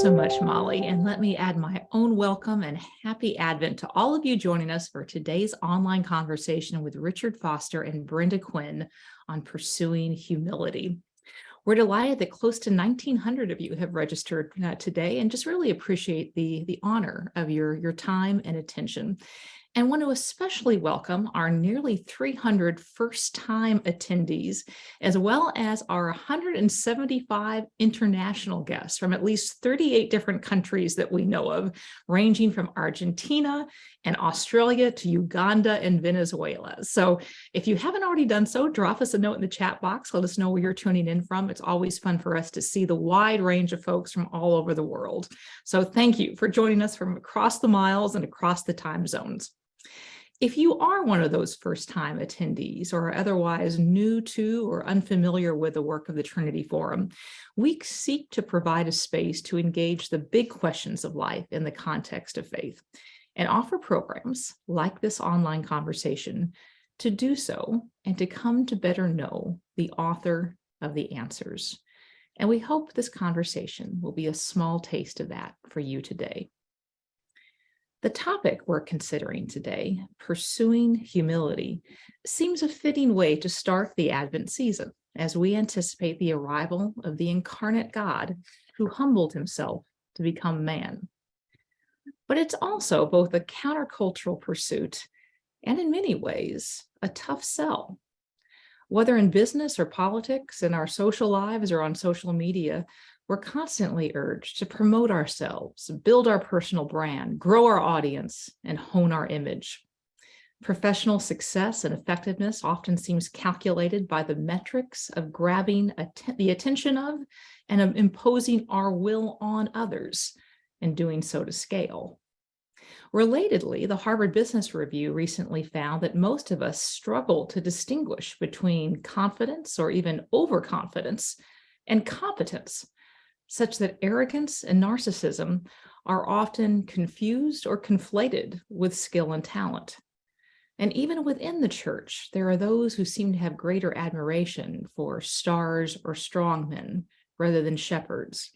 so much, Molly. And let me add my own welcome and happy Advent to all of you joining us for today's online conversation with Richard Foster and Brenda Quinn on pursuing humility. We're delighted that close to 1,900 of you have registered today and just really appreciate the honor of your time and attention. And want to especially welcome our nearly 300 first-time attendees, as well as our 175 international guests from at least 38 different countries that we know of, ranging from Argentina and Australia to Uganda and Venezuela. So if you haven't already done so, drop us a note in the chat box. Let us know where you're tuning in from. It's always fun for us to see the wide range of folks from all over the world. So thank you for joining us from across the miles and across the time zones. If you are one of those first-time attendees or otherwise new to or unfamiliar with the work of the Trinity Forum, we seek to provide a space to engage the big questions of life in the context of faith and offer programs like this online conversation to do so and to come to better know the author of the answers. And we hope this conversation will be a small taste of that for you today. The topic we're considering today, pursuing humility, seems a fitting way to start the Advent season as we anticipate the arrival of the incarnate God who humbled himself to become man. But it's also both a countercultural pursuit and in many ways a tough sell. Whether in business or politics, in our social lives or on social media, we're constantly urged to promote ourselves, build our personal brand, grow our audience, and hone our image. Professional success and effectiveness often seems calculated by the metrics of grabbing the attention of and of imposing our will on others, and doing so to scale. Relatedly, the Harvard Business Review recently found that most of us struggle to distinguish between confidence or even overconfidence and competence, such that arrogance and narcissism are often confused or conflated with skill and talent. And even within the church, there are those who seem to have greater admiration for stars or strongmen rather than shepherds,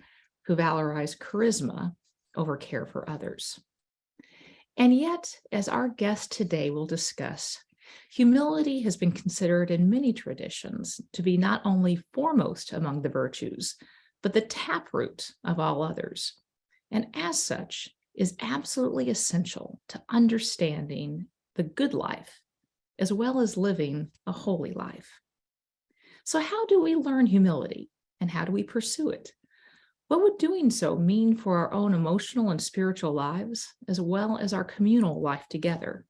who valorize charisma over care for others. And yet, as our guest today will discuss, humility has been considered in many traditions to be not only foremost among the virtues, but the taproot of all others, and as such is absolutely essential to understanding the good life as well as living a holy life. So how do we learn humility and how do we pursue it? What would doing so mean for our own emotional and spiritual lives as well as our communal life together?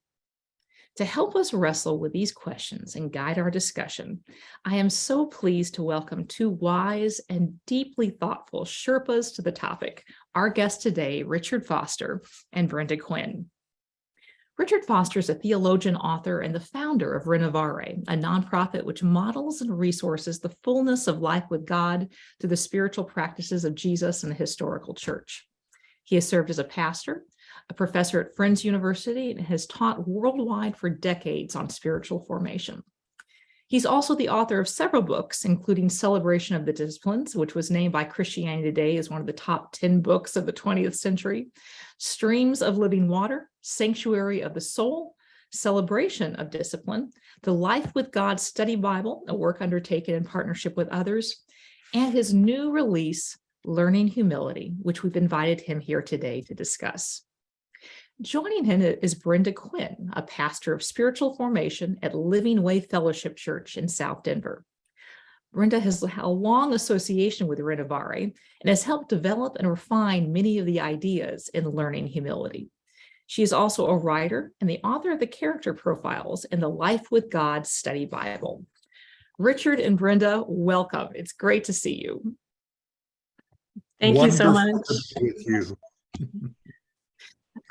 To help us wrestle with these questions and guide our discussion, I am so pleased to welcome two wise and deeply thoughtful Sherpas to the topic, our guests today, Richard Foster and Brenda Quinn. Richard Foster is a theologian, author, and the founder of Renovaré, a nonprofit which models and resources the fullness of life with God through the spiritual practices of Jesus and the historical church. He has served as a pastor, a professor at Friends University, and has taught worldwide for decades on spiritual formation. He's also the author of several books, including Celebration of the Disciplines, which was named by Christianity Today as one of the top 10 books of the 20th century, Streams of Living Water, Sanctuary of the Soul, Celebration of Discipline, the Life with God Study Bible, a work undertaken in partnership with others, and his new release, Learning Humility, which we've invited him here today to discuss. Joining him is Brenda Quinn, a pastor of spiritual formation at Living Way Fellowship Church in South Denver. Brenda has a long association with Renovaré and has helped develop and refine many of the ideas in learning humility. She is also a writer and the author of the character profiles in the Life with God Study Bible. Richard and Brenda, welcome. It's great to see you. Thank you so much. With you.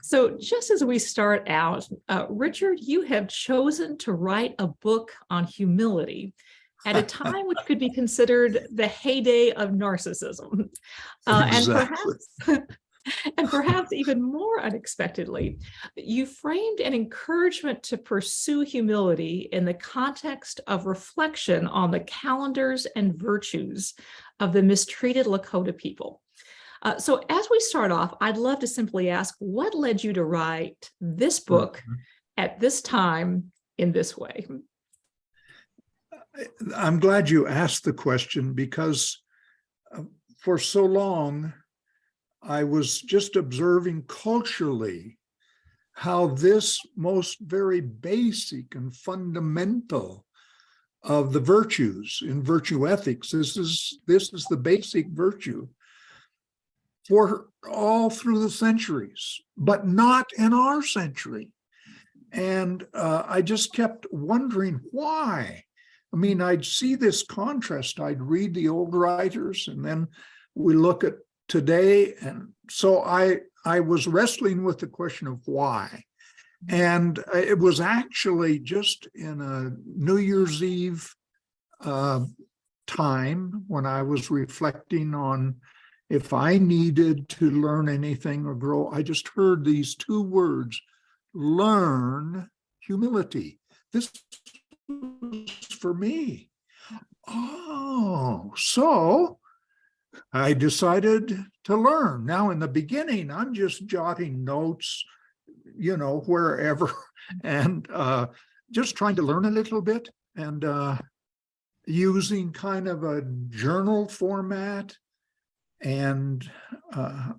So just as we start out, Richard, you have chosen to write a book on humility at a time which could be considered the heyday of narcissism. And perhaps even more unexpectedly, you framed an encouragement to pursue humility in the context of reflection on the calendars and virtues of the mistreated Lakota people. So as we start off, I'd love to simply ask, what led you to write this book at this time in this way? I'm glad you asked the question, because for so long, I was just observing culturally how this most very basic and fundamental of the virtues in virtue ethics, this is the basic virtue for all through the centuries, but not in our century. And I just kept wondering why. I mean, I'd see this contrast. I'd read the old writers, and then we look at today. And so I was wrestling with the question of why. And it was actually just in a New Year's Eve time when I was reflecting on if I needed to learn anything or grow. I just heard these two words: learn humility. This was for me. Oh, so I decided to learn. Now, in the beginning, I'm just jotting notes, wherever, and just trying to learn a little bit, and using kind of a journal format. And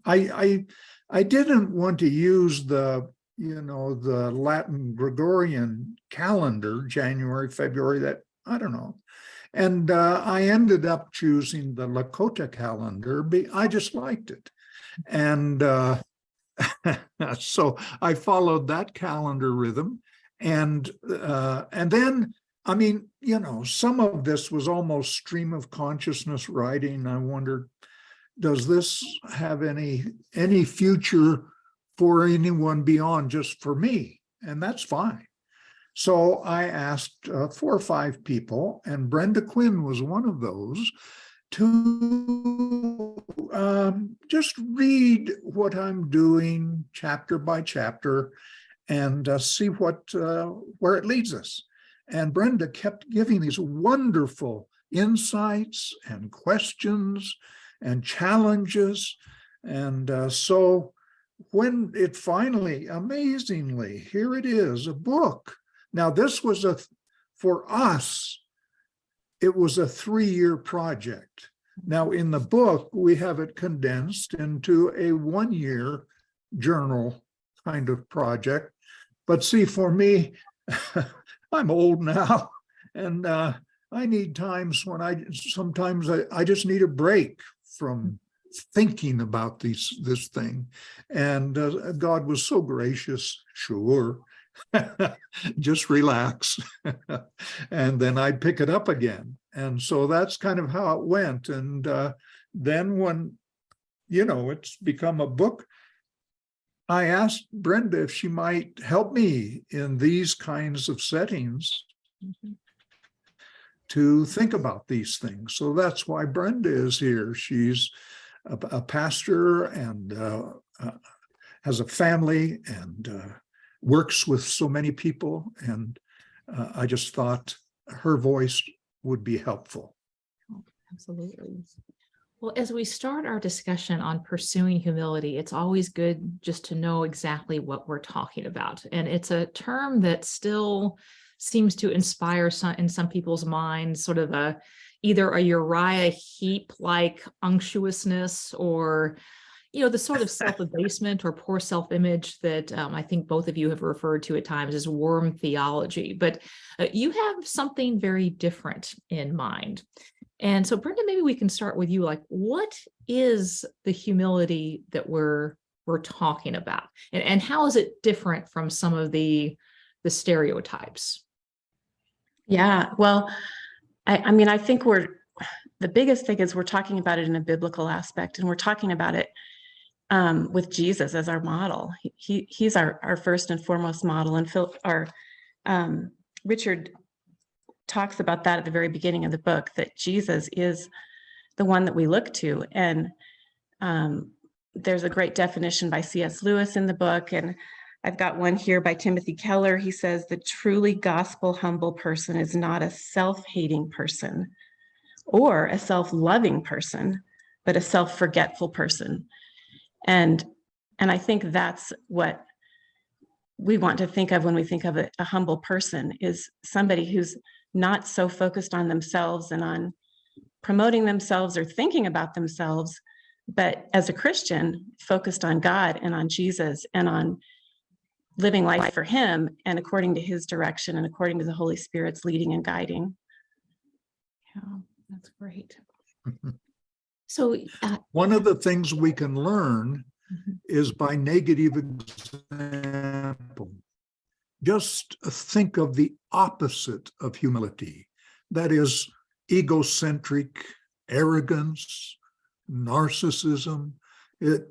I didn't want to use the Latin Gregorian calendar, January, February, that, I don't know. And I ended up choosing the Lakota calendar. I just liked it. And so I followed that calendar rhythm. And then, I mean, some of this was almost stream of consciousness writing. I wondered, does this have any future for anyone beyond just for me? And that's fine. So I asked 4 or 5 people, and Brenda Quinn was one of those, to just read what I'm doing chapter by chapter and see where it leads us. And Brenda kept giving these wonderful insights and questions and challenges. And so when it finally, amazingly, here it is, a book. Now, this was for us, it was a 3-year project. Now, in the book, we have it condensed into a 1-year journal kind of project. But see, for me, I'm old now, and I need times when sometimes I just need a break from thinking about this thing. And God was so gracious, sure, just relax. And then I'd pick it up again. And so that's kind of how it went. And then when, it's become a book, I asked Brenda if she might help me in these kinds of settings to think about these things. So that's why Brenda is here. She's a pastor and has a family and works with so many people. And I just thought her voice would be helpful. Absolutely. Well, as we start our discussion on pursuing humility, it's always good just to know exactly what we're talking about. And it's a term that still seems to inspire in some people's minds sort of either a Uriah Heep-like unctuousness, or the sort of self-abasement or poor self-image that I think both of you have referred to at times as worm theology. But you have something very different in mind. And so, Brenda, maybe we can start with you. Like, what is the humility that we're talking about? And how is it different from some of the stereotypes? Yeah, well, I mean, I think the biggest thing is we're talking about it in a biblical aspect, and we're talking about it with Jesus as our model. He's our first and foremost model. And Richard talks about that at the very beginning of the book, that Jesus is the one that we look to. And there's a great definition by C.S. Lewis in the book, and I've got one here by Timothy Keller. He says, the truly gospel humble person is not a self-hating person or a self-loving person, but a self-forgetful person. And I think that's what we want to think of when we think of a humble person, is somebody who's not so focused on themselves and on promoting themselves or thinking about themselves, but as a Christian, focused on God and on Jesus and on living life for him and according to his direction and according to the Holy Spirit's leading and guiding. Yeah, that's great. So one of the things we can learn mhm. is by negative example. Just think of the opposite of humility. That is egocentric arrogance, narcissism.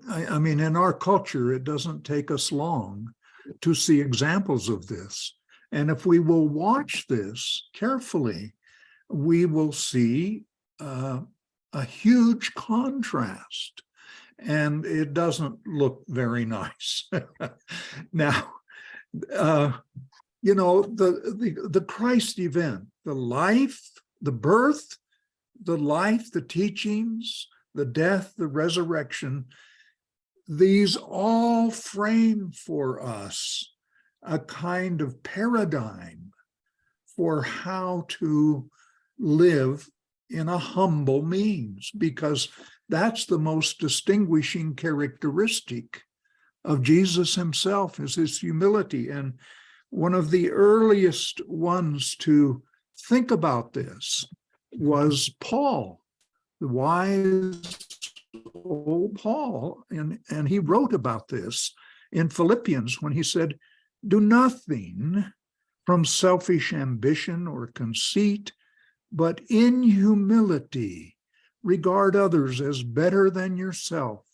I mean, in our culture, it doesn't take us long to see examples of this. And if we will watch this carefully, we will see a huge contrast, and it doesn't look very nice. Now, you know, the Christ event, the life, the birth, the life, the teachings, the death, the resurrection, these all frame for us a kind of paradigm for how to live in a humble means, because that's the most distinguishing characteristic of Jesus himself, is his humility. And one of the earliest ones to think about this was Paul, the wise old Paul. And he wrote about this in Philippians when he said, "Do nothing from selfish ambition or conceit, but in humility regard others as better than yourself.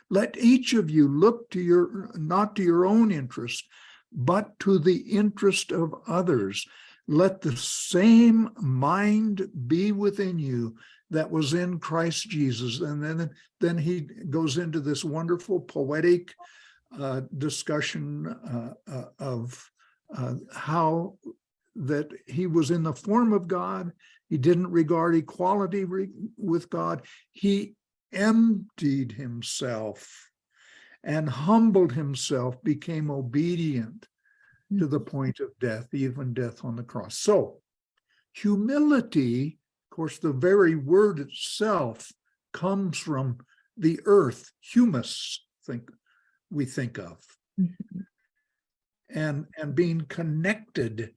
Let each of you look to not to your own interest, but to the interest of others. Let the same mind be within you that was in Christ Jesus." And then he goes into this wonderful poetic discussion of how that he was in the form of God. He didn't regard equality with God. He emptied himself and humbled himself, became obedient to the point of death, even death on the cross. So humility, of course, the very word itself comes from the earth, humus, we think of, Mhm. and being connected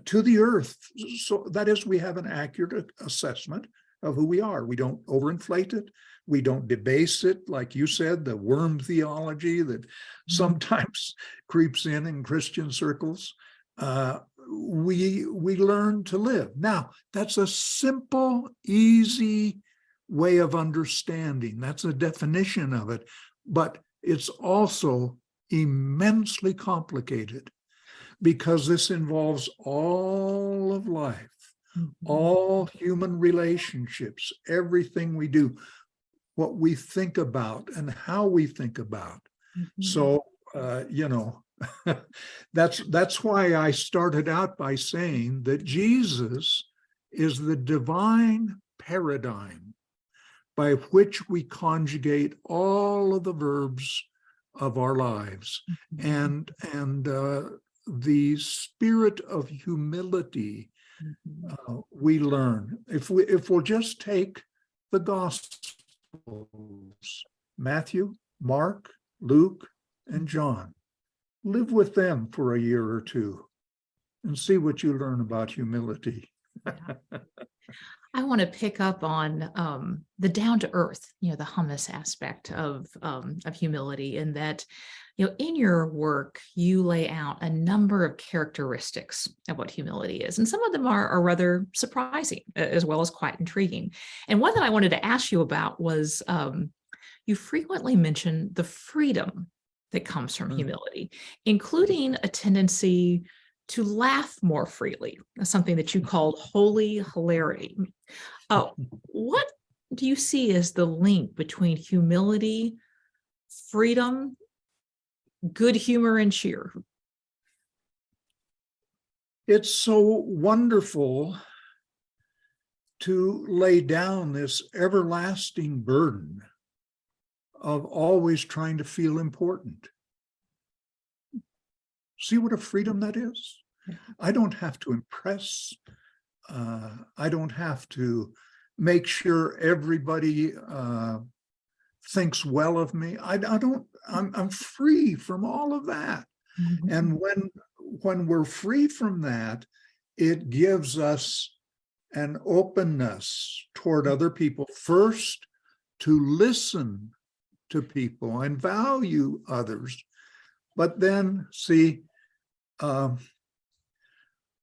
to the earth. So that is, we have an accurate assessment of who we are. We don't overinflate it. We don't debase it, like you said, the worm theology that sometimes creeps in Christian circles. We learn to live. Now, that's a simple, easy way of understanding. That's a definition of it, but it's also immensely complicated, because this involves all of life, all human relationships, everything we do, what we think about and how we think about. So, you know, that's why I started out by saying that Jesus is the divine paradigm by which we conjugate all of the verbs of our lives. And the spirit of humility we learn. If we'll just take the Gospels, Matthew, Mark, Luke, and John, live with them for a year or two and see what you learn about humility. Yeah. I want to pick up on the down to earth, the hummus aspect of humility, in that, in your work, you lay out a number of characteristics of what humility is. And some of them are rather surprising, as well as quite intriguing. And one that I wanted to ask you about was you frequently mention the freedom that comes from humility, including a tendency to laugh more freely, something that you called holy hilarity. What do you see as the link between humility, freedom, good humor, and cheer? It's so wonderful to lay down this everlasting burden of always trying to feel important. See what a freedom that is? Yeah. I don't have to impress. I don't have to make sure everybody thinks well of me. I'm free from all of that. Mhm. And when we're free from that, it gives us an openness toward other people, first to listen to people and value others. But then, see,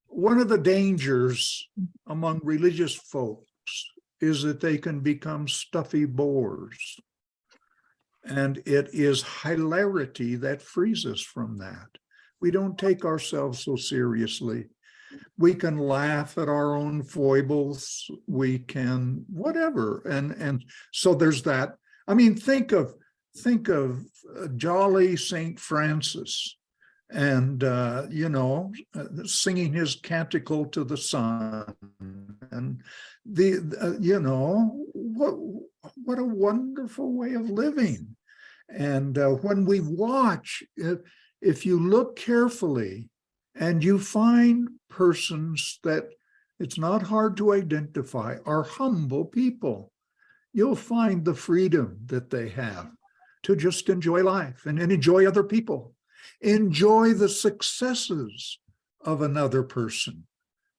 one of the dangers among religious folks is that they can become stuffy bores. And it is hilarity that frees us from that. We don't take ourselves so seriously. We can laugh at our own foibles. We can whatever. And so there's that. I mean, think of jolly Saint Francis and, singing his canticle to the sun. And what a wonderful way of living. And when we watch, if you look carefully and you find persons that it's not hard to identify are humble people, you'll find the freedom that they have to just enjoy life and enjoy other people, enjoy the successes of another person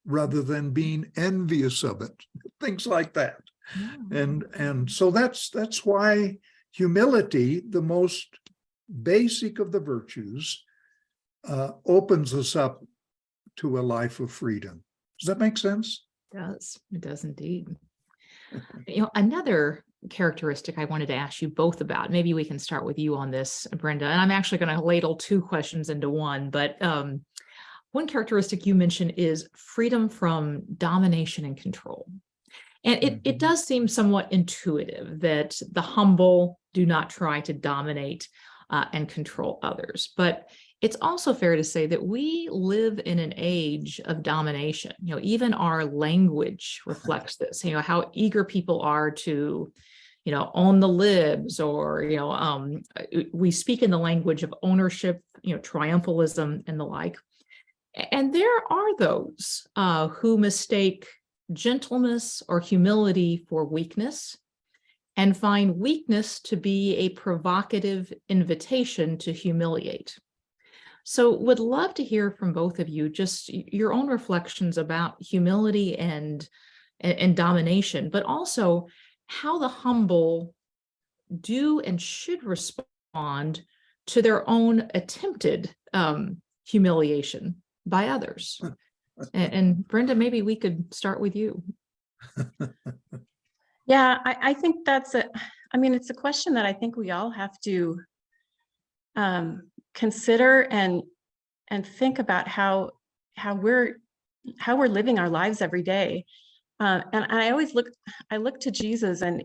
rather than being envious of it, things like that. Yeah. And so that's why humility, the most basic of the virtues, opens us up to a life of freedom. Does that make sense? It does indeed. Another characteristic I wanted to ask you both about, maybe we can start with you on this, Brenda, and I'm actually going to ladle two questions into one, but one characteristic you mentioned is freedom from domination and control. And it does seem somewhat intuitive that the humble do not try to dominate and control others. But it's also fair to say that we live in an age of domination. Even our language reflects this, how eager people are to, own the libs, or, we speak in the language of ownership, triumphalism and the like. And there are those who mistake gentleness or humility for weakness and find weakness to be a provocative invitation to humiliate. So would love to hear from both of you, just your own reflections about humility and domination, but also how the humble do and should respond to their own attempted humiliation by others. And Brenda, maybe we could start with you. Yeah, I think it's a question that I think we all have to consider and think about how we're living our lives every day. And I always look to Jesus, and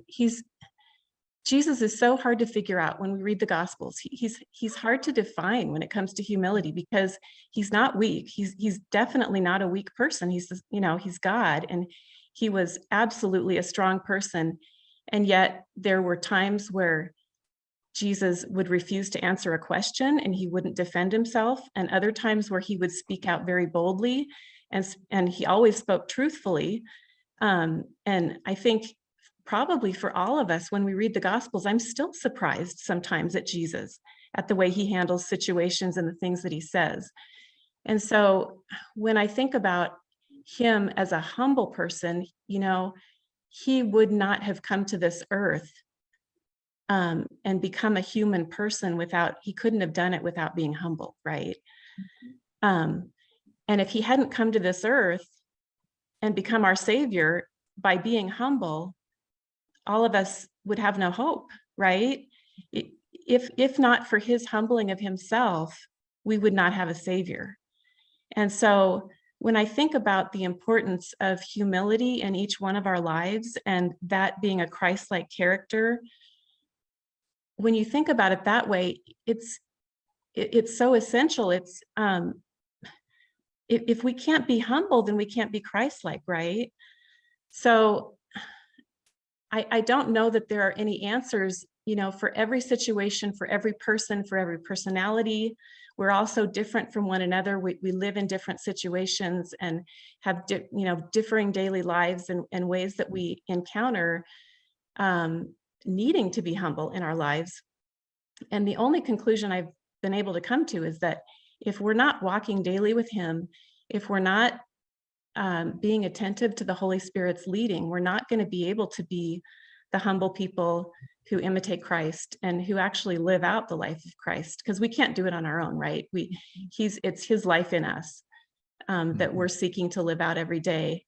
Jesus is so hard to figure out when we read the Gospels. He's hard to define when it comes to humility, because he's not weak. He's definitely not a weak person. He's God, and he was absolutely a strong person. And yet there were times where Jesus would refuse to answer a question and he wouldn't defend himself, and other times where he would speak out very boldly, and he always spoke truthfully. And I think probably for all of us, when we read the Gospels, I'm still surprised sometimes at Jesus, at the way he handles situations and the things that he says. And so when I think about him as a humble person, he would not have come to this earth and become a human person he couldn't have done it without being humble, right? And if he hadn't come to this earth and become our savior by being humble, all of us would have no hope, right? If not for his humbling of himself, we would not have a savior. And so when I think about the importance of humility in each one of our lives, and that being a Christ-like character, when you think about it that way, it's so essential. If we can't be humble, then we can't be Christ-like, right? So I don't know that there are any answers for every situation, for every person, for every personality, we're also different from one another. We live in different situations and have differing daily lives and ways that we encounter needing to be humble in our lives. And the only conclusion I've been able to come to is that if we're not walking daily with him, if we're not being attentive to the Holy Spirit's leading, we're not going to be able to be the humble people who imitate Christ and who actually live out the life of Christ, because we can't do it on our own, right? It's his life in us that we're seeking to live out every day,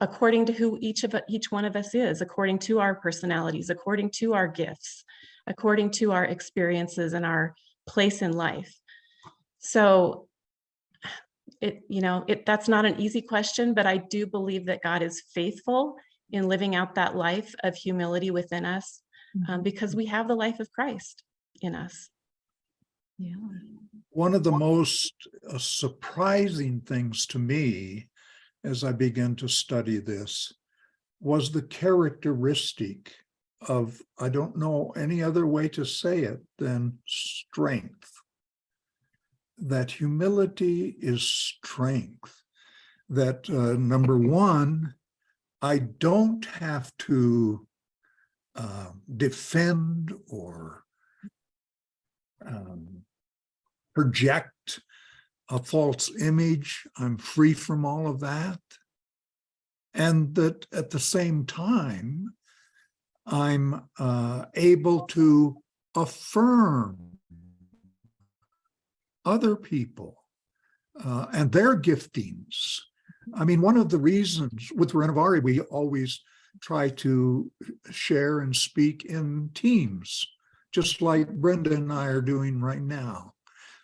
according to who each one of us is, according to our personalities, according to our gifts, according to our experiences and our place in life. So that's not an easy question, but I do believe that God is faithful in living out that life of humility within us, because we have the life of Christ in us. Yeah. One of the most surprising things to me as I began to study this was the characteristic of, I don't know any other way to say it than strength. That humility is strength. That number one, I don't have to defend or project a false image. I'm free from all of that. And that at the same time, I'm able to affirm other people and their giftings. I mean, one of the reasons with Renovaré, we always try to share and speak in teams, just like Brenda and I are doing right now,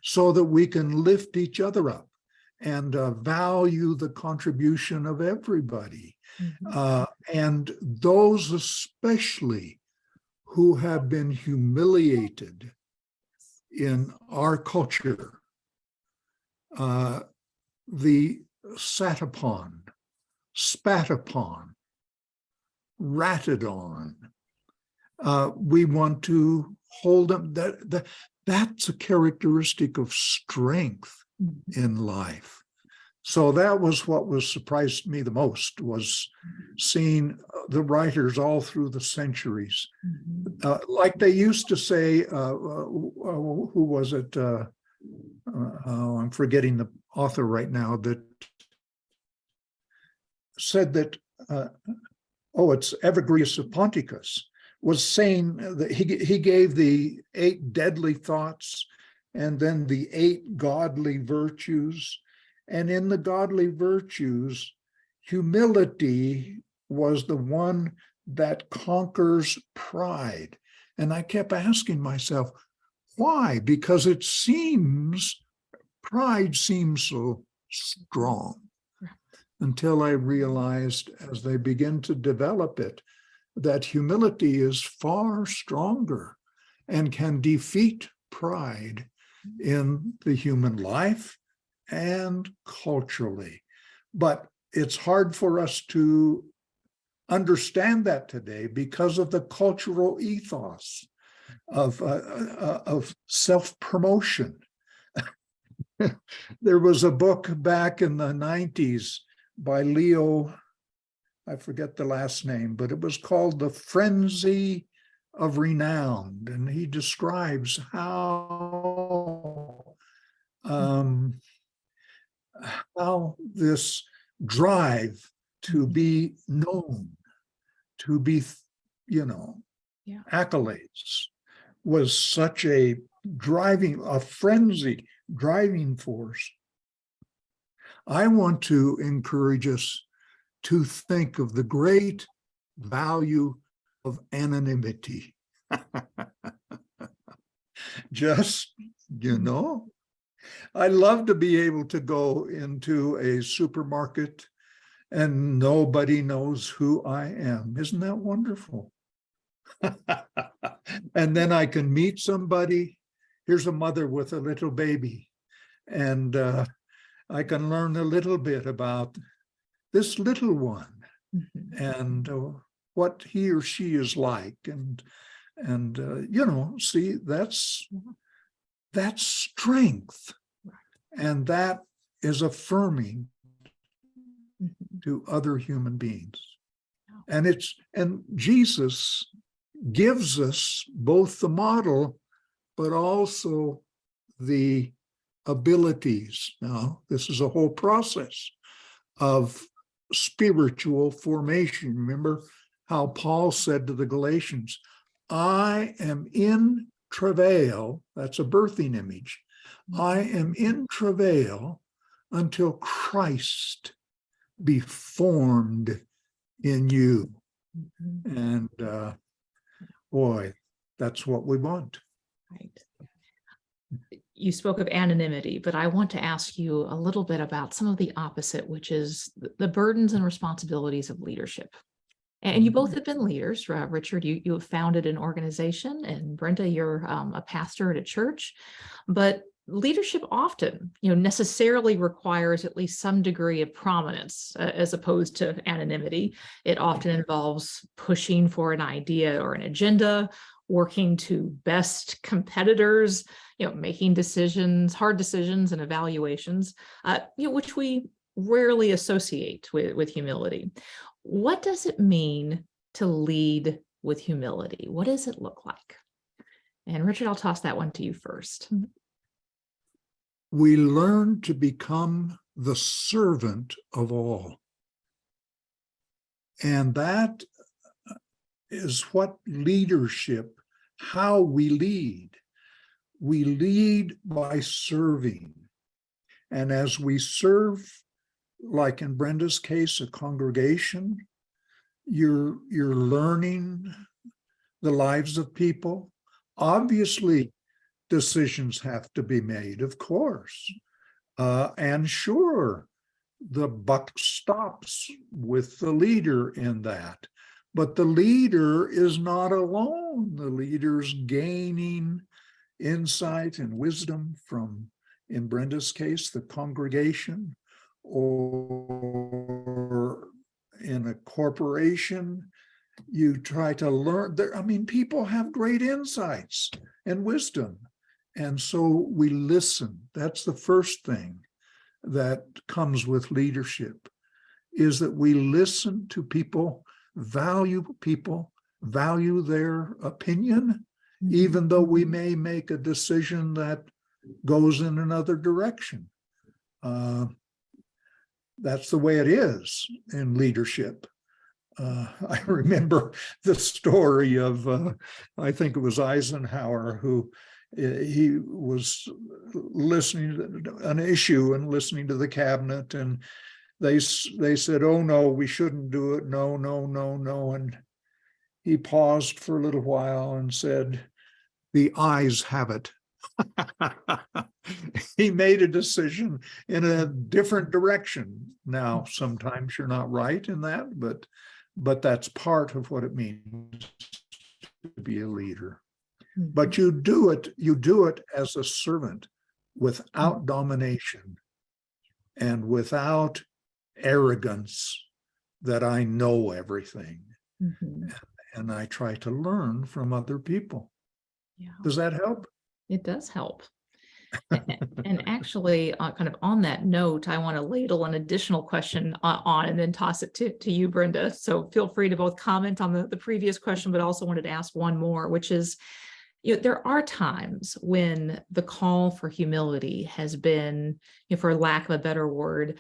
so that we can lift each other up and value the contribution of everybody. And those especially who have been humiliated in our culture, the sat upon, spat upon, ratted on. We want to hold them. That's a characteristic of strength in life. So that was what surprised me the most, was seeing the writers all through the centuries. Like they used to say, who was it? I'm forgetting the author right now, that said that, it's Evagrius of Ponticus, was saying that he gave the 8 deadly thoughts and then the 8 godly virtues. And in the godly virtues, humility was the one that conquers pride. And I kept asking myself, why? Because it seems, pride seems so strong, until I realized as they begin to develop it, that humility is far stronger and can defeat pride in the human life and culturally. But it's hard for us to understand that today because of the cultural ethos of self-promotion. There was a book back in the 90s by Leo, I forget the last name, but it was called The Frenzy of Renown. And he describes how this drive to be known, to be, accolades, was such a frenzy driving force. I want to encourage us to think of the great value of anonymity. Just, I love to be able to go into a supermarket and nobody knows who I am. Isn't that wonderful? And then I can meet somebody. Here's a mother with a little baby, and I can learn a little bit about this little one and what he or she is like, and you know, see, that's strength, and that is affirming to other human beings. And Jesus gives us both the model, but also the abilities. Now, this is a whole process of spiritual formation. Remember how Paul said to the Galatians, I am in travail. That's a birthing image. I am in travail until Christ be formed in you. And boy, that's what we want. Right. You spoke of anonymity, but I want to ask you a little bit about some of the opposite, which is the burdens and responsibilities of leadership. And you both have been leaders. Richard, you have founded an organization, and Brenda, you're a pastor at a church. But leadership often, necessarily requires at least some degree of prominence, as opposed to anonymity. It often involves pushing for an idea or an agenda, working to best competitors, making decisions, hard decisions and evaluations, which we rarely associate with humility. What does it mean to lead with humility? What does it look like? And Richard, I'll toss that one to you first. We learn to become the servant of all. And that is what leadership, how we lead. We lead by serving. And as we serve, like in Brenda's case, a congregation, you're learning the lives of people. Obviously, decisions have to be made, of course. And sure, the buck stops with the leader in that. But the leader is not alone. The leader's gaining insight and wisdom from, in Brenda's case, the congregation, or in a corporation, you try to learn. People have great insights and wisdom. And so we listen. That's the first thing that comes with leadership, is that we listen to people, value their opinion, even though we may make a decision that goes in another direction. That's the way it is in leadership. I remember the story of, I think it was Eisenhower, who he was listening to an issue and listening to the cabinet, and they said, oh, no, we shouldn't do it. No, no, no, no. And he paused for a little while and said, the ayes have it. He made a decision in a different direction. Now, sometimes you're not right in that, but that's part of what it means to be a leader. But you do it as a servant, without domination and without arrogance that I know everything. And I try to learn from other people. Yeah. Does that help? It does help. And actually, kind of on that note, I want to ladle an additional question on and then toss it to you, Brenda. So feel free to both comment on the previous question, but also wanted to ask one more, which is, there are times when the call for humility has been, for lack of a better word,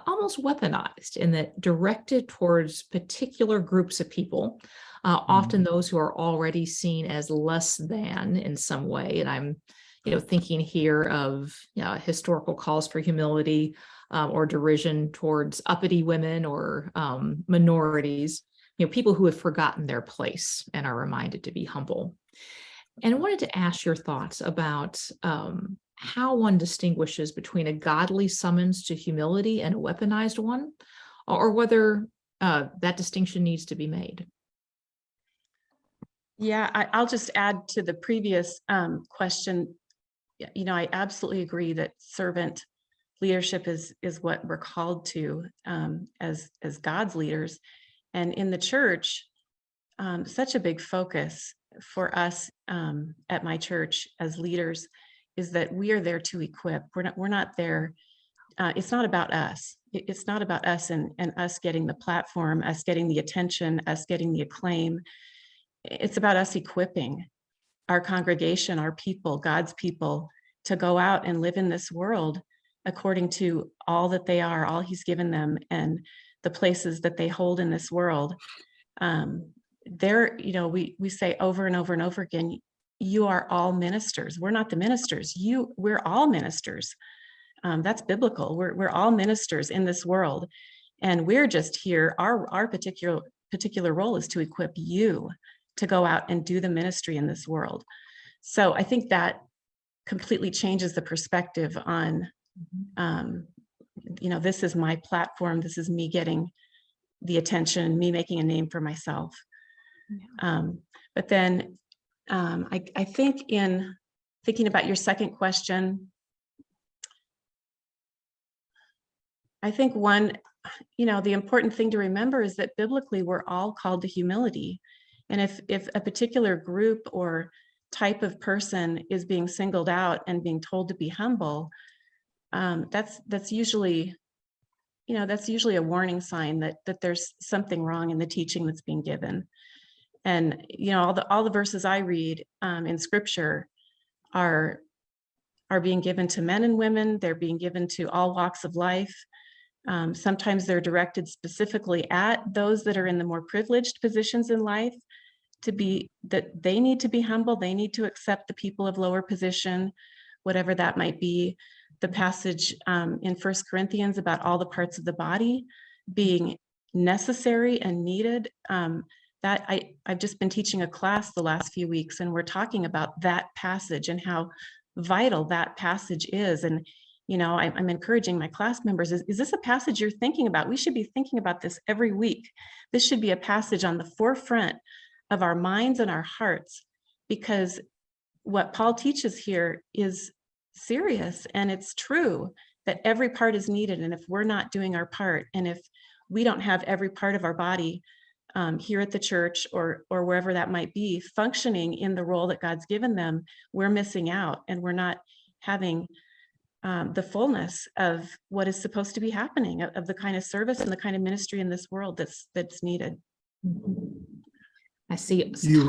almost weaponized, in that directed towards particular groups of people, often those who are already seen as less than in some way. And I'm, thinking here of historical calls for humility or derision towards uppity women or minorities, people who have forgotten their place and are reminded to be humble. And I wanted to ask your thoughts about how one distinguishes between a godly summons to humility and a weaponized one, or whether that distinction needs to be made. Yeah, I'll just add to the previous question. I absolutely agree that servant leadership is what we're called to as God's leaders. And in the church, such a big focus for us at my church as leaders is that we are there to equip. We're not there. It's not about us. It's not about us and us getting the platform, us getting the attention, us getting the acclaim. It's about us equipping our congregation, our people, God's people, to go out and live in this world according to all that they are, all he's given them, and the places that they hold in this world. We say over and over and over again, you are all ministers. We're not the ministers. We're all ministers. That's biblical. We're all ministers in this world, and we're just here. Our particular role is to equip you to go out and do the ministry in this world. So I think that completely changes the perspective on, this is my platform. This is me getting the attention, me making a name for myself. Yeah. But then I think in thinking about your second question, I think one, the important thing to remember is that biblically we're all called to humility. And if a particular group or type of person is being singled out and being told to be humble, that's usually a warning sign that there's something wrong in the teaching that's being given. And all the verses I read in Scripture are being given to men and women. They're being given to all walks of life. Sometimes they're directed specifically at those that are in the more privileged positions in life, that they need to be humble. They need to accept the people of lower position, whatever that might be. The passage in 1 Corinthians about all the parts of the body being necessary and needed, that I've just been teaching a class the last few weeks, and we're talking about that passage and how vital that passage is. And I'm encouraging my class members, is this a passage you're thinking about? We should be thinking about this every week. This should be a passage on the forefront of our minds and our hearts, because what Paul teaches here is serious, and it's true that every part is needed. And if we're not doing our part, and if we don't have every part of our body here at the church or wherever that might be functioning in the role that God's given them, we're missing out, and we're not having the fullness of what is supposed to be happening, of the kind of service and the kind of ministry in this world that's needed. I see. You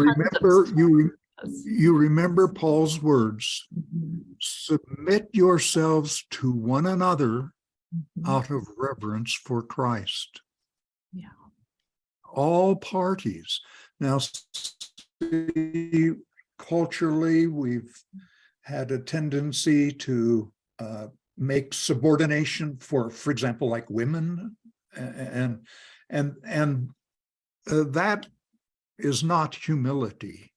remember Paul's words, submit yourselves to one another out of reverence for Christ. Yeah. All parties. Now, culturally, we've had a tendency to make subordination for example, like women, and that is not humility.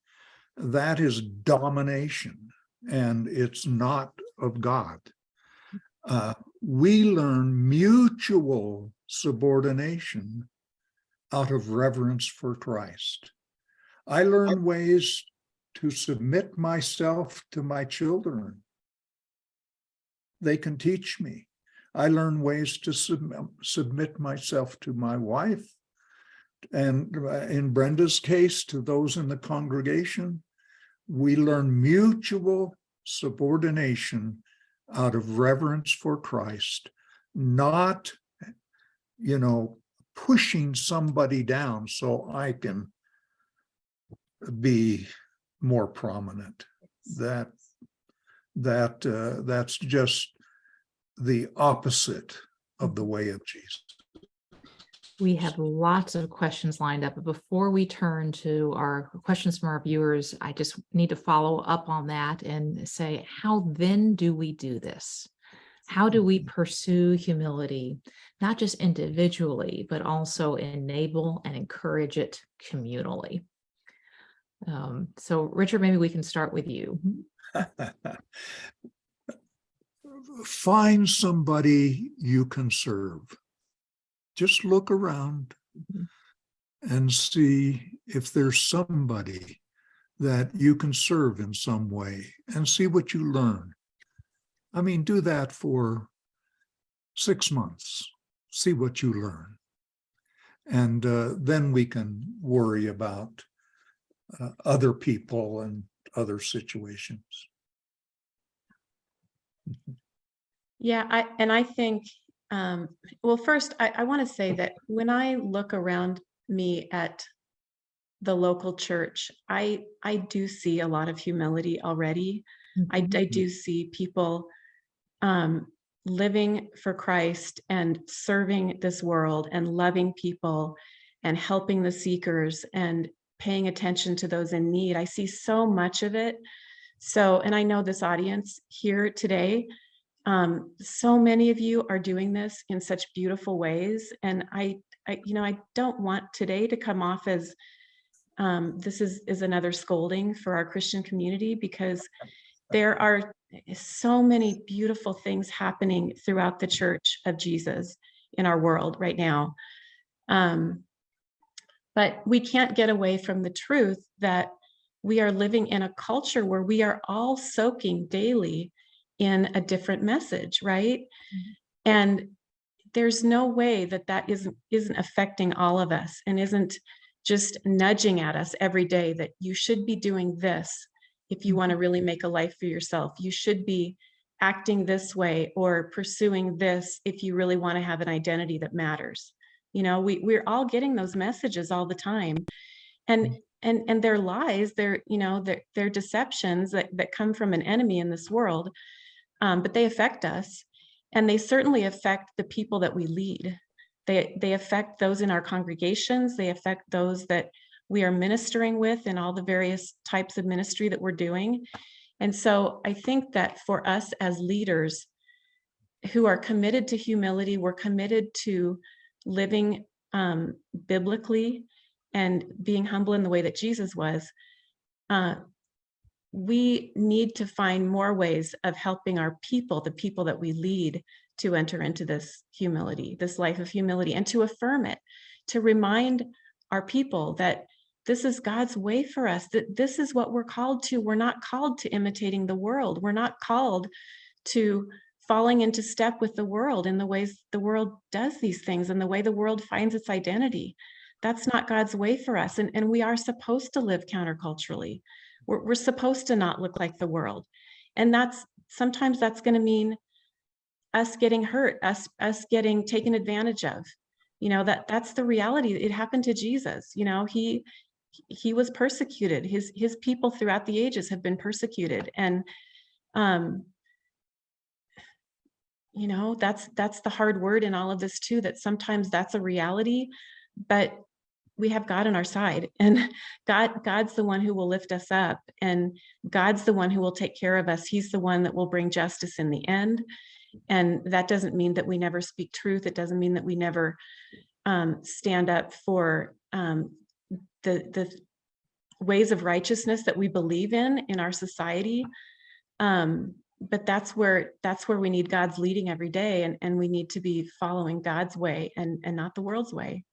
That is domination, and it's not of God. We learn mutual subordination out of reverence for Christ. I learn ways to submit myself to my children. They can teach me. I learn ways to submit myself to my wife, and in Brenda's case, to those in the congregation. We learn mutual subordination out of reverence for Christ, not, pushing somebody down so I can be more prominent. That's just the opposite of the way of Jesus. We have lots of questions lined up, but before we turn to our questions from our viewers, I just need to follow up on that and say, how then do we do this? How do we pursue humility, not just individually, but also enable and encourage it communally? So Richard, maybe we can start with you. Find somebody you can serve. Just look around and see if there's somebody that you can serve in some way, and see what you learn. I mean, do that for 6 months, see what you learn. And then we can worry about other people and other situations. Yeah, I think, well, first, I want to say that when I look around me at the local church, I do see a lot of humility already. I do see people living for Christ and serving this world and loving people and helping the seekers and paying attention to those in need. I see so much of it. So, and I know this audience here today, so many of you are doing this in such beautiful ways. And I don't want today to come off as this is another scolding for our Christian community, because there are so many beautiful things happening throughout the Church of Jesus in our world right now. But we can't get away from the truth that we are living in a culture where we are all soaking daily in a different message, right? And there's no way that that isn't affecting all of us and isn't just nudging at us every day that you should be doing this if you want to really make a life for yourself. You should be acting this way or pursuing this if you really want to have an identity that matters. You know, we're all getting those messages all the time. And they're lies, they're deceptions that come from an enemy in this world, but they affect us. And they certainly affect the people that we lead. They affect those in our congregations. They affect those that we are ministering with in all the various types of ministry that we're doing. And so I think that for us as leaders who are committed to humility, we're committed to living biblically and being humble in the way that Jesus was, we need to find more ways of helping our people, the people that we lead, to enter into this humility, this life of humility, and to affirm it, to remind our people that this is God's way for us, that this is what we're called to. We're not called to imitating the world. We're not called to falling into step with the world in the ways the world does these things and the way the world finds its identity. That's not God's way for us. And we are supposed to live counterculturally. We're supposed to not look like the world. And sometimes that's going to mean us getting hurt, us getting taken advantage of. You know, that's the reality. It happened to Jesus. You know, he was persecuted. His people throughout the ages have been persecuted. And you know, that's the hard word in all of this too, that sometimes that's a reality, but we have God on our side, and God's the one who will lift us up, and God's the one who will take care of us. He's the one that will bring justice in the end. And that doesn't mean that we never speak truth. It doesn't mean that we never stand up for the ways of righteousness that we believe in our society. But that's where we need God's leading every day, and we need to be following God's way and not the world's way.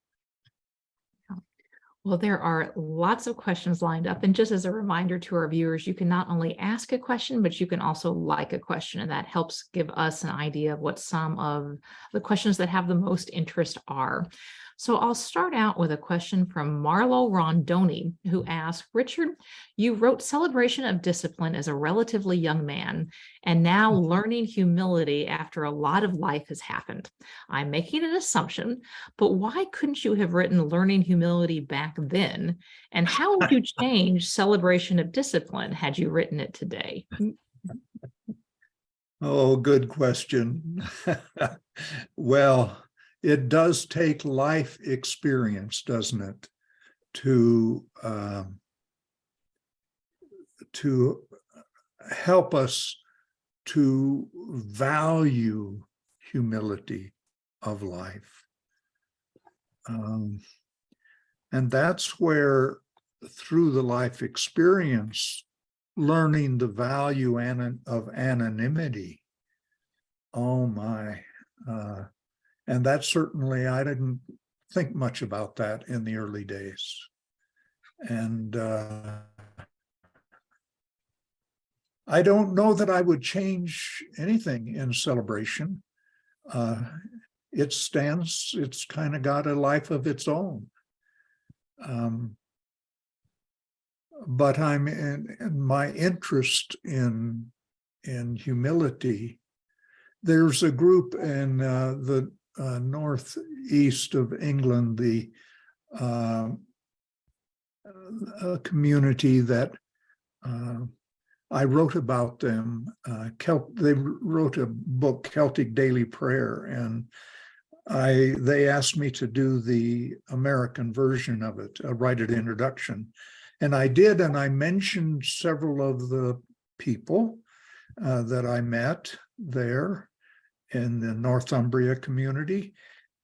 Well, there are lots of questions lined up. And just as a reminder to our viewers, you can not only ask a question, but you can also like a question. And that helps give us an idea of what some of the questions that have the most interest are. So I'll start out with a question from Marlo Rondoni, who asked, Richard, you wrote Celebration of Discipline as a relatively young man, and now learning humility after a lot of life has happened. I'm making an assumption, but why couldn't you have written Learning Humility back then? And how would you change Celebration of Discipline had you written it today? Oh, good question. Well, it does take life experience, doesn't it, to help us to value humility of life. And that's where, through the life experience, learning the value of anonymity. Oh my. And that certainly, I didn't think much about that in the early days. And I don't know that I would change anything in Celebration. It's kind of got a life of its own. But I'm in my interest in humility. There's a group in the northeast of England, a community that I wrote about them. They wrote a book, Celtic Daily Prayer, and they asked me to do the American version of it, write an introduction. And I did, and I mentioned several of the people that I met there in the Northumbria community.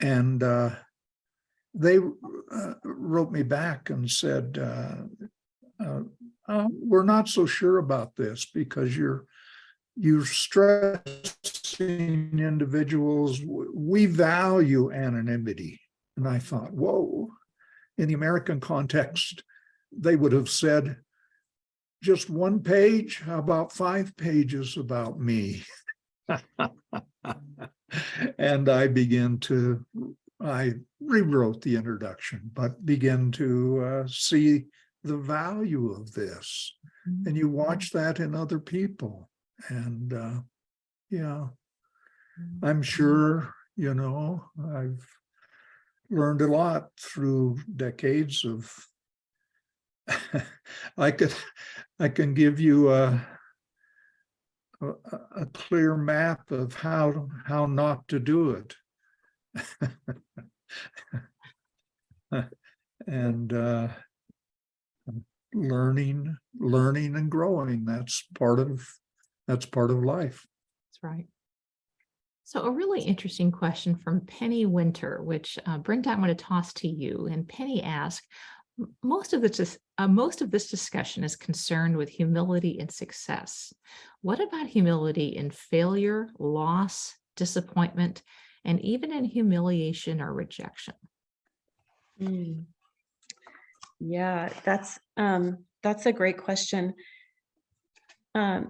And they wrote me back and said, we're not so sure about this because you're stressing individuals. We value anonymity. And I thought, whoa, in the American context, they would have said, just one page, how about 5 pages about me? And I rewrote the introduction, but began to see the value of this. And you watch that in other people. And yeah, I'm sure, I've learned a lot through decades of, I can give you a clear map of how not to do it. And learning and growing, that's part of life. That's right. So a really interesting question from Penny Winter, which Brenda, I'm going to toss to you. And Penny asked, most of this discussion is concerned with humility and success. What about humility in failure, loss, disappointment, and even in humiliation or rejection? Yeah, that's a great question.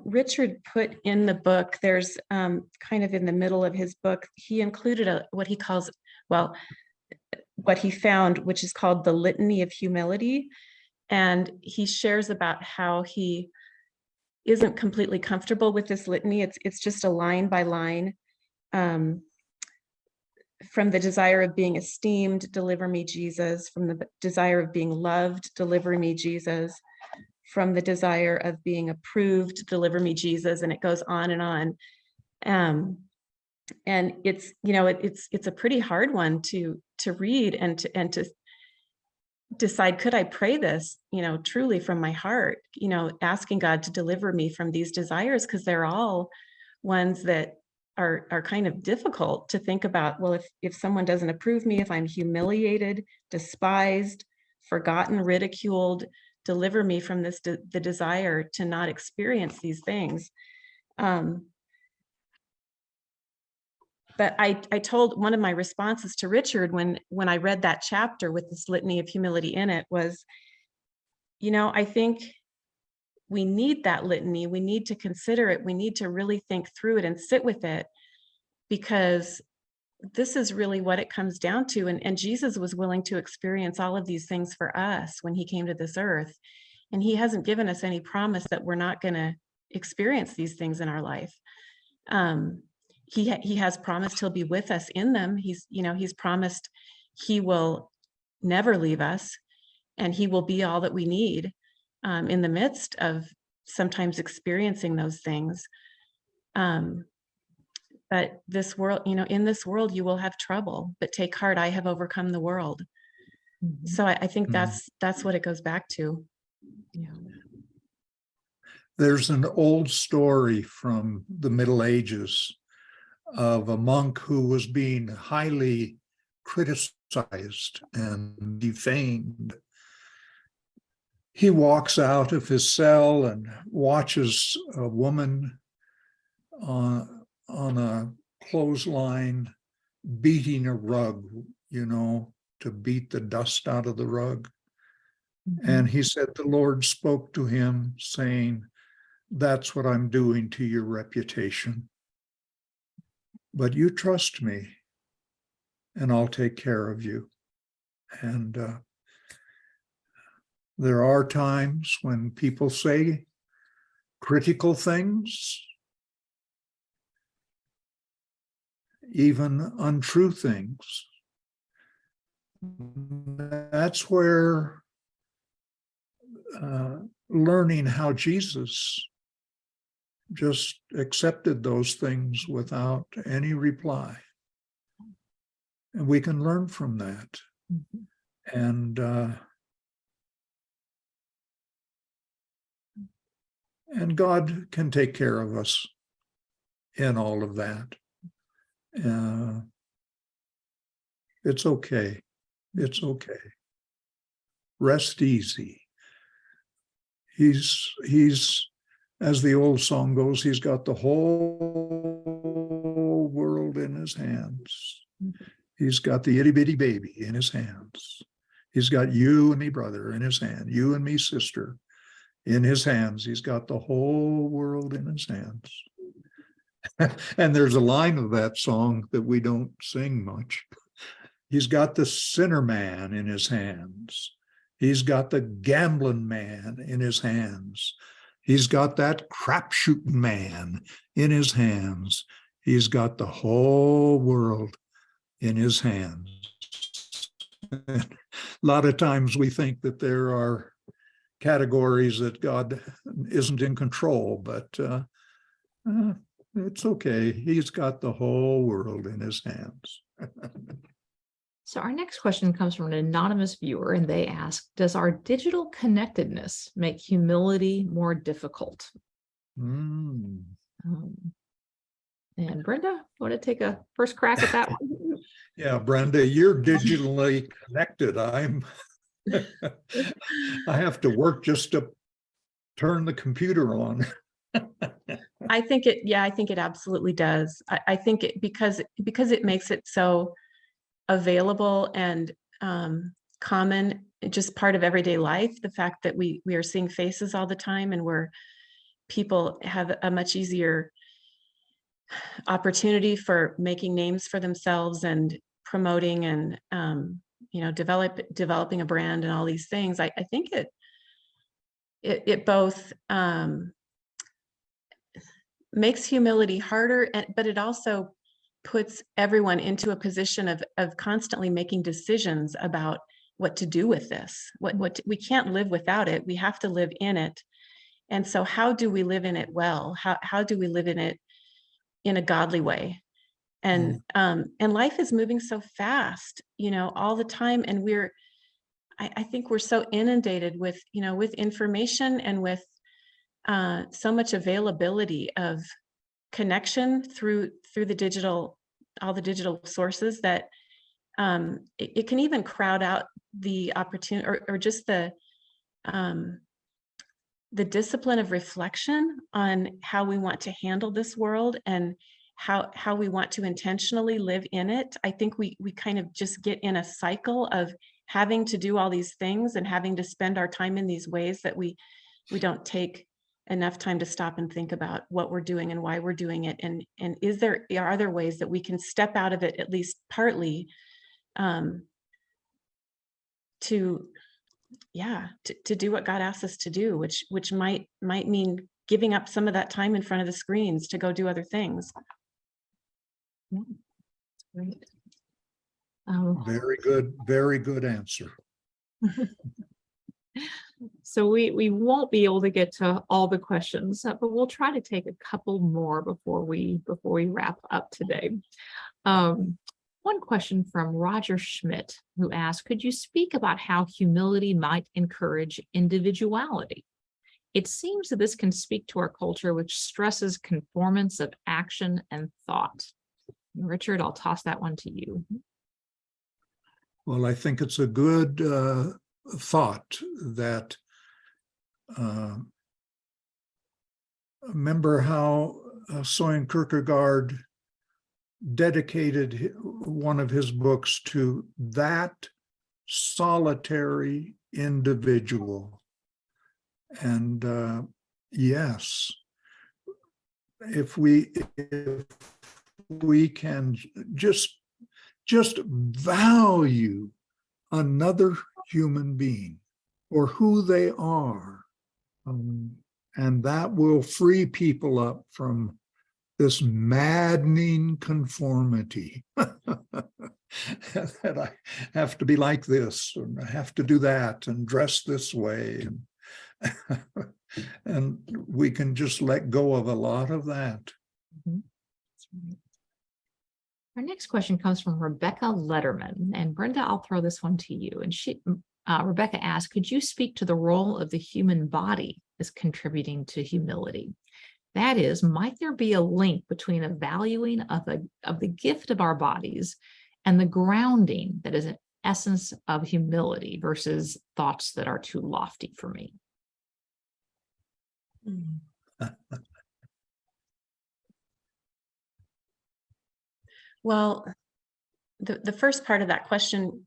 Richard put in the book, there's kind of in the middle of his book, he included what he calls, what he found, which is called the litany of humility. And he shares about how he isn't completely comfortable with this litany. It's just a line by line. From the desire of being esteemed, deliver me, Jesus. From the desire of being loved, deliver me, Jesus. From the desire of being approved, deliver me, Jesus. And it goes on and on. And it's, it's a pretty hard one to read and to decide, could I pray this, truly from my heart, asking God to deliver me from these desires, because they're all ones that are kind of difficult to think about. Well, if someone doesn't approve me, if I'm humiliated, despised, forgotten, ridiculed, deliver me from this, the desire to not experience these things. But I told, one of my responses to Richard when I read that chapter with this litany of humility in it was, I think we need that litany. We need to consider it. We need to really think through it and sit with it, because this is really what it comes down to. And Jesus was willing to experience all of these things for us when he came to this earth. And he hasn't given us any promise that we're not going to experience these things in our life. He has promised he'll be with us in them. He's promised he will never leave us, and he will be all that we need in the midst of sometimes experiencing those things. But this world, in this world, you will have trouble, but take heart, I have overcome the world. Mm-hmm. So I think that's what it goes back to. Yeah. There's an old story from the Middle Ages of a monk who was being highly criticized and defamed. He walks out of his cell and watches a woman on a clothesline beating a rug, to beat the dust out of the rug. Mm-hmm. And he said the Lord spoke to him saying, that's what I'm doing to your reputation. But you trust me, and I'll take care of you. And There are times when people say critical things, even untrue things. That's where learning how Jesus just accepted those things without any reply. And we can learn from that. And God can take care of us in all of that. It's okay. It's okay. Rest easy. He's, as the old song goes, he's got the whole world in his hands. He's got the itty bitty baby in his hands. He's got you and me, brother, in his hand. You and me, sister, in his hands. He's got the whole world in his hands. And there's a line of that song that we don't sing much. He's got the sinner man in his hands. He's got the gambling man in his hands. He's got that crap shooting man in his hands. He's got the whole world in his hands. A lot of times we think that there are categories that God isn't in control, but it's okay. He's got the whole world in his hands. So our next question comes from an anonymous viewer, and they ask, does our digital connectedness make humility more difficult? And Brenda, want to take a first crack at that one? Yeah, Brenda, you're digitally connected. I have to work just to turn the computer on. I think it absolutely does. I think it because it makes it so available and common, just part of everyday life. The fact that we are seeing faces all the time, and people have a much easier opportunity for making names for themselves and promoting and developing a brand and all these things. I think it both makes humility harder, but it also puts everyone into a position of constantly making decisions about what to do with this. We can't live without it. We have to live in it. And so how do we live in it well? How do we live in it in a godly way? And life is moving so fast, all the time. And I think we're so inundated with information and with so much availability of connection through all the digital sources that it can even crowd out the opportunity or just the discipline of reflection on how we want to handle this world and how we want to intentionally live in it. I think we kind of just get in a cycle of having to do all these things and having to spend our time in these ways that we don't take enough time to stop and think about what we're doing and why we're doing it. And are there ways that we can step out of it, at least partly, to do what God asks us to do, which might mean giving up some of that time in front of the screens to go do other things. Yeah, great. Very good answer. So we won't be able to get to all the questions, but we'll try to take a couple more before we wrap up today. One question from Roger Schmidt, who asked, could you speak about how humility might encourage individuality? It seems that this can speak to our culture, which stresses conformance of action and thought. Richard, I'll toss that one to you. Well, I think it's a good thought that remember how Søren Kierkegaard dedicated one of his books to that solitary individual. And yes, if we can just value another human being, or who they are. And that will free people up from this maddening conformity that I have to be like this, and I have to do that, and dress this way. And we can just let go of a lot of that. Mhm. That's right. Our next question comes from Rebecca Letterman. And Brenda, I'll throw this one to you. And Rebecca asked, could you speak to the role of the human body as contributing to humility? That is, might there be a link between a valuing of the gift of our bodies and the grounding that is an essence of humility versus thoughts that are too lofty for me? Well, the first part of that question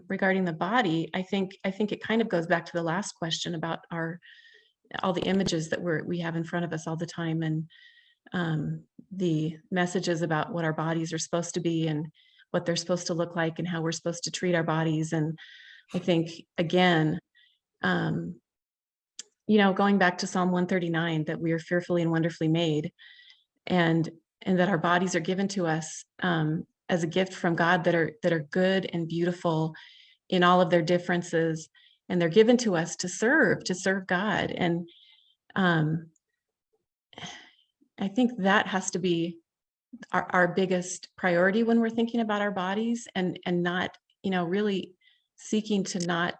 regarding the body, I think it kind of goes back to the last question about all the images that we have in front of us all the time, and the messages about what our bodies are supposed to be and what they're supposed to look like and how we're supposed to treat our bodies. And I think, again, going back to Psalm 139, that we are fearfully and wonderfully made, and that our bodies are given to us as a gift from God that are good and beautiful in all of their differences, and they're given to us to serve God. And I think that has to be our biggest priority when we're thinking about our bodies, and not, really seeking to not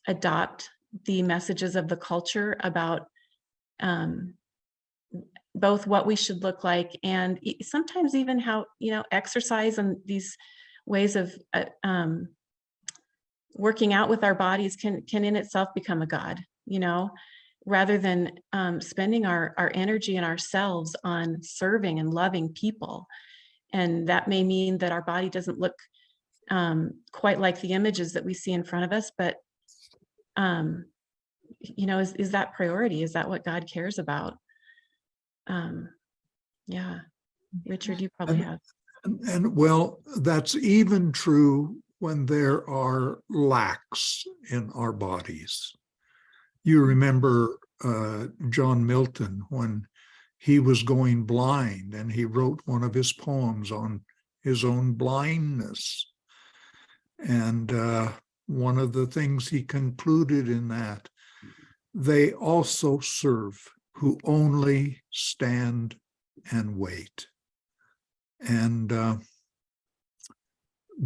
adopt the messages of the culture about both what we should look like and sometimes even how, exercise and these ways of working out with our bodies can in itself become a god, rather than spending our energy and ourselves on serving and loving people. And that may mean that our body doesn't look quite like the images that we see in front of us, but is that priority? Is that what God cares about? Yeah, Richard, you probably have. And well, that's even true when there are lacks in our bodies. You remember John Milton when he was going blind, and he wrote one of his poems on his own blindness. And one of the things he concluded in that, they also serve who only stand and wait. And the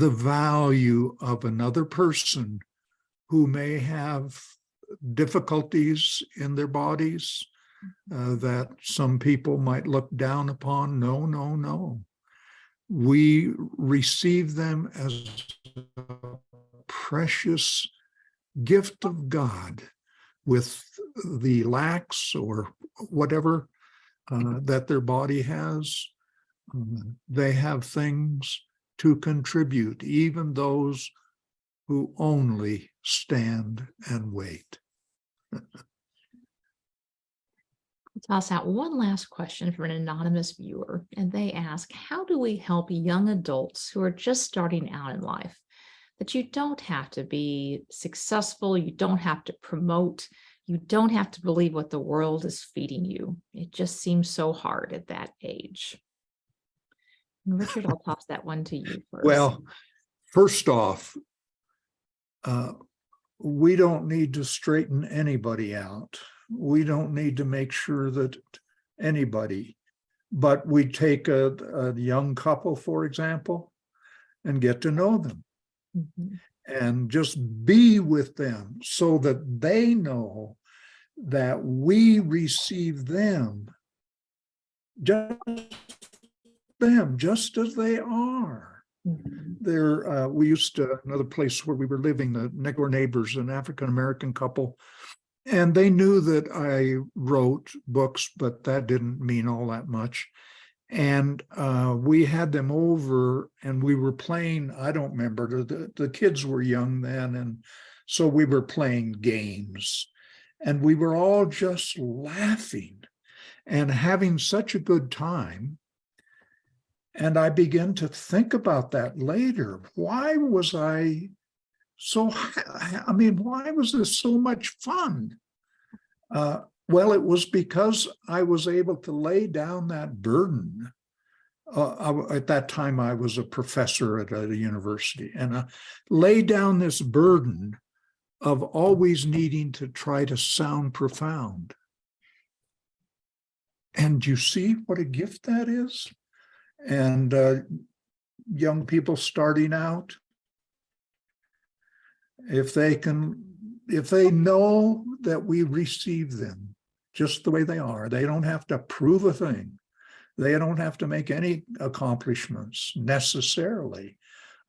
value of another person who may have difficulties in their bodies that some people might look down upon. No, no, no. We receive them as a precious gift of God with the lacks or whatever that their body has. They have things to contribute, even those who only stand and wait. Toss out one last question from an anonymous viewer, and they ask, how do we help young adults who are just starting out in life? That you don't have to be successful, you don't have to promote, you don't have to believe what the world is feeding you. It just seems so hard at that age. And Richard, I'll toss that one to you first. Well, first off, we don't need to straighten anybody out. We don't need to make sure that anybody, but we take a young couple, for example, and get to know them. Mm-hmm. And just be with them so that they know that we receive them just as they are. Mm-hmm. There, we used to, another place where we were living, the next door neighbors, an African-American couple, and they knew that I wrote books, but that didn't mean all that much. And we had them over and we were playing, I don't remember, the kids were young then. And so we were playing games and we were all just laughing and having such a good time. And I began to think about that later. Why was I So, I mean, why was this so much fun? Well, it was because I was able to lay down that burden. At that time, I was a professor at a university, and lay down this burden of always needing to try to sound profound. And you see what a gift that is? And young people starting out, if they know that we receive them just the way they are, they don't have to prove a thing. They don't have to make any accomplishments necessarily,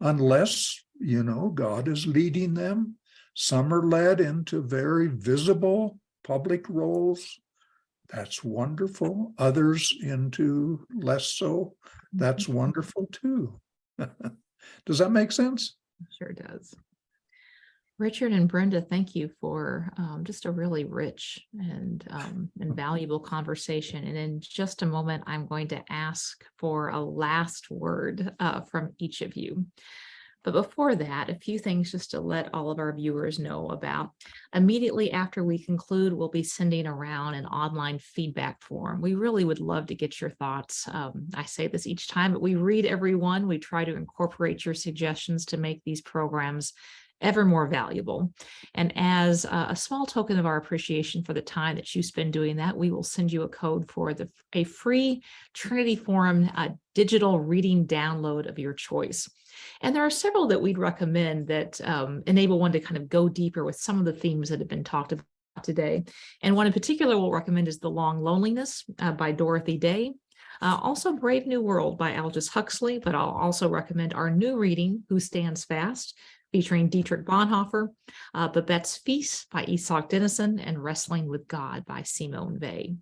unless, God is leading them. Some are led into very visible public roles. That's wonderful. Others into less so. That's wonderful too. Does that make sense? Sure does. Richard and Brenda, thank you for just a really rich and valuable conversation. And in just a moment, I'm going to ask for a last word from each of you. But before that, a few things just to let all of our viewers know about. Immediately after we conclude, we'll be sending around an online feedback form. We really would love to get your thoughts. I say this each time, but we read every one. We try to incorporate your suggestions to make these programs ever more valuable. And as a small token of our appreciation for the time that you spend doing that, we will send you a code for a free Trinity Forum digital reading download of your choice. And there are several that we'd recommend that enable one to kind of go deeper with some of the themes that have been talked about today. And one in particular we'll recommend is The Long Loneliness by Dorothy Day. Also Brave New World by Aldous Huxley, but I'll also recommend our new reading, Who Stands Fast, featuring Dietrich Bonhoeffer, Babette's Feast by Isak Dinesen, and Wrestling with God by Simone Weil.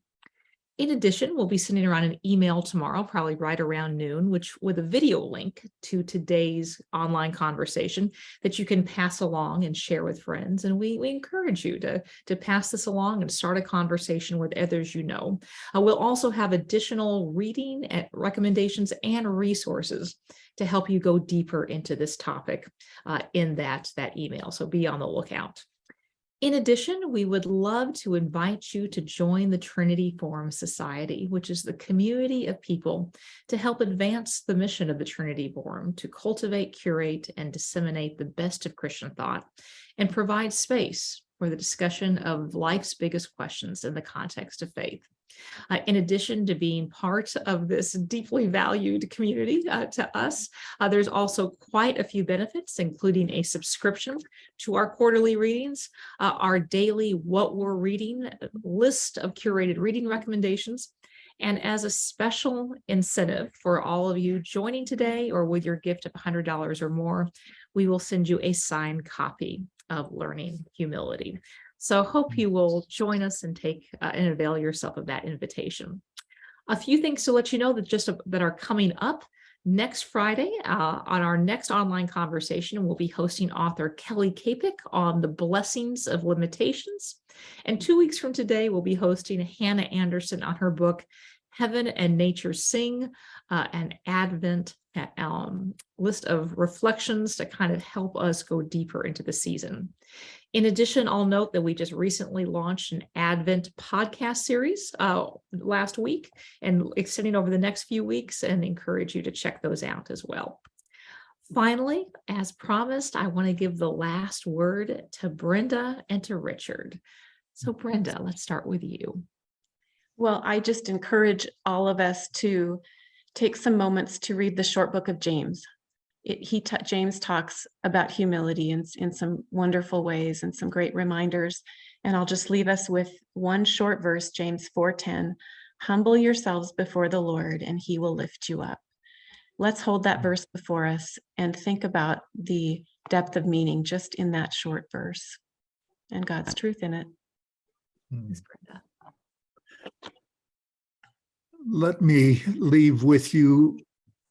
In addition, we'll be sending around an email tomorrow, probably right around noon, with a video link to today's online conversation that you can pass along and share with friends. And we encourage you to pass this along and start a conversation with others you know. We'll also have additional reading recommendations and resources to help you go deeper into this topic in that email. So be on the lookout. In addition, we would love to invite you to join the Trinity Forum Society, which is the community of people to help advance the mission of the Trinity Forum to cultivate, curate, and disseminate the best of Christian thought and provide space for the discussion of life's biggest questions in the context of faith. In addition to being part of this deeply valued community to us, there's also quite a few benefits, including a subscription to our quarterly readings, our daily What We're Reading list of curated reading recommendations, and as a special incentive for all of you joining today or with your gift of $100 or more, we will send you a signed copy of Learning Humility. So hope you will join us and take and avail yourself of that invitation. A few things to let you know that are coming up. Next Friday, on our next online conversation, we'll be hosting author Kelly Kapik on the blessings of limitations. And 2 weeks from today, we'll be hosting Hannah Anderson on her book, Heaven and Nature Sing, an Advent list of reflections to kind of help us go deeper into the season. In addition, I'll note that we just recently launched an Advent podcast series last week and extending over the next few weeks, and encourage you to check those out as well. Finally, as promised, I want to give the last word to Brenda and to Richard. So Brenda, let's start with you. Well, I just encourage all of us to take some moments to read the short book of James. James talks about humility in some wonderful ways and some great reminders. And I'll just leave us with one short verse, James 4:10, humble yourselves before the Lord and he will lift you up. Let's hold that verse before us and think about the depth of meaning just in that short verse and God's truth in it. Ms. Brenda. Let me leave with you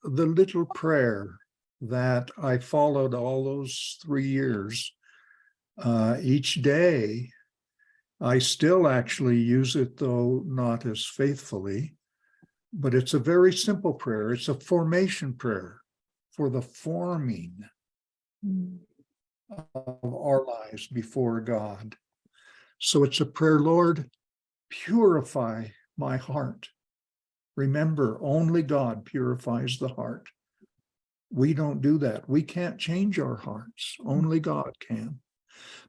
the little prayer that I followed all those 3 years. Each day, I still actually use it, though not as faithfully, but it's a very simple prayer. It's a formation prayer for the forming of our lives before God. So it's a prayer, Lord, purify my heart. Remember, only God purifies the heart. We don't do that. We can't change our hearts. Only God can.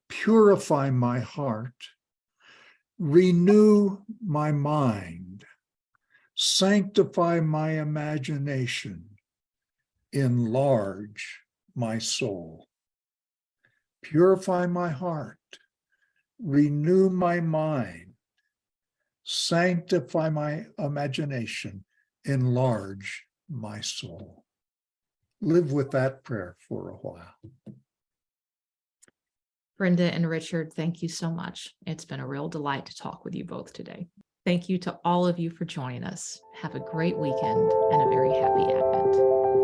Purify my heart. Renew my mind. Sanctify my imagination. Enlarge my soul. Purify my heart. Renew my mind. Sanctify my imagination. Enlarge my soul. Live with that prayer for a while. Brenda and Richard, thank you so much. It's been a real delight to talk with you both today. Thank you to all of you for joining us. Have a great weekend and a very happy Advent.